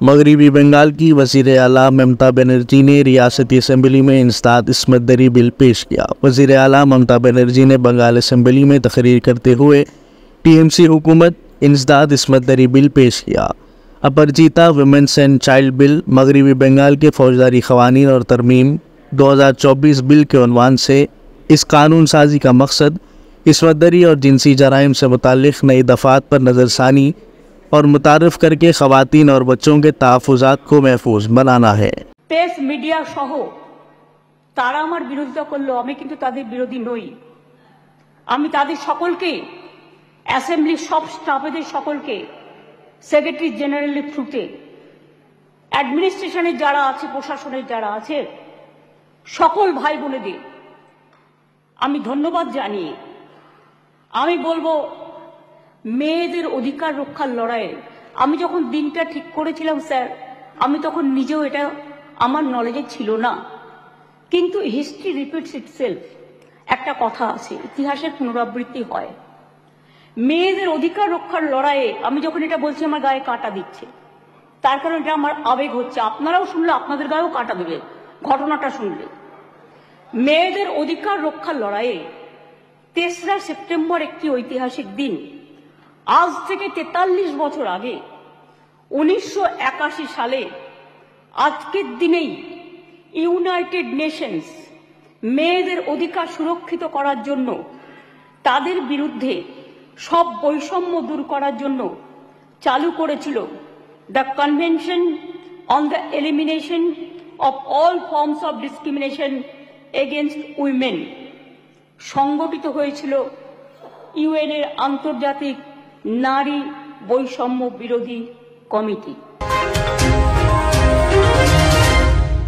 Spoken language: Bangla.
मगरबी बंगाल की वज़ीर आला ममता बनर्जी ने रियासती असम्बली में इंसदाद इस्मत दरी बिल पेश किया। वज़ीर आला ममता बनर्जी ने बंगाल असम्बली में तकरीर करते हुए टीएमसी हुकूमत इंसदाद इस्मत दरी बिल पेश किया। Aparajita women's and child bill मगरबी बंगाल के फौजदारी क़वानीन और तरमीम 2024 बिल के उन्वान से इस कानून साजी का मकसद इस्मत दरी और जिनसी जराइम से मुताल्लिक़ नई दफ़ात पर नज़रसानी और मुतारफ़ करके ख़वातीन और बच्चों के तहफ़्फ़ुज़ात को महफूज बनाना है। प्रेस मीडिया सह तारा आमार बिरोधिता करलो, आमी किन्तु तादेर बिरोधी नई। आमी तादेर सकलके असेंबली सब स्टाफेदेर सकलके सेक्रेटारी जेनारेलेर थ्रुते एडमिनिस्ट्रेशनेर जारा आछे, प्रशासनेर जारा आछे, सकल भाई बोनेदेर आमी धन्यवाद जानिये आमी बोलबो মেয়েদের অধিকার রক্ষার লড়াইয়ে আমি যখন দিনটা ঠিক করেছিলাম স্যার, আমি তখন নিজেও এটা আমার নলেজে ছিল না, কিন্তু হিস্ট্রি রিপিটস ইটসেলফ। একটা কথা আছে, ইতিহাসের পুনরাবৃত্তি হয়। মেয়েদের অধিকার রক্ষার লড়াইয়ে আমি যখন এটা বলছি আমার গায়ে কাঁটা দিচ্ছে, তার কারণ এটা আমার আবেগ হচ্ছে। আপনারাও শুনলে আপনাদের গায়েও কাঁটা দেবে ঘটনাটা শুনলে। মেয়েদের অধিকার রক্ষার লড়াইয়ে 3রা সেপ্টেম্বর একটি ঐতিহাসিক দিন। আজ থেকে 43 বছর আগে 1981 সালে আজকের দিনেই ইউনাইটেড নেশনস মেয়েদের অধিকার সুরক্ষিত করার জন্য, তাদের বিরুদ্ধে সব বৈষম্য দূর করার জন্য চালু করেছিল the convention on the elimination of all forms of discrimination against women. সংগঠিত হয়েছিল ইউএনের আন্তর্জাতিক নারী বৈষম্য বিরোধী কমিটি।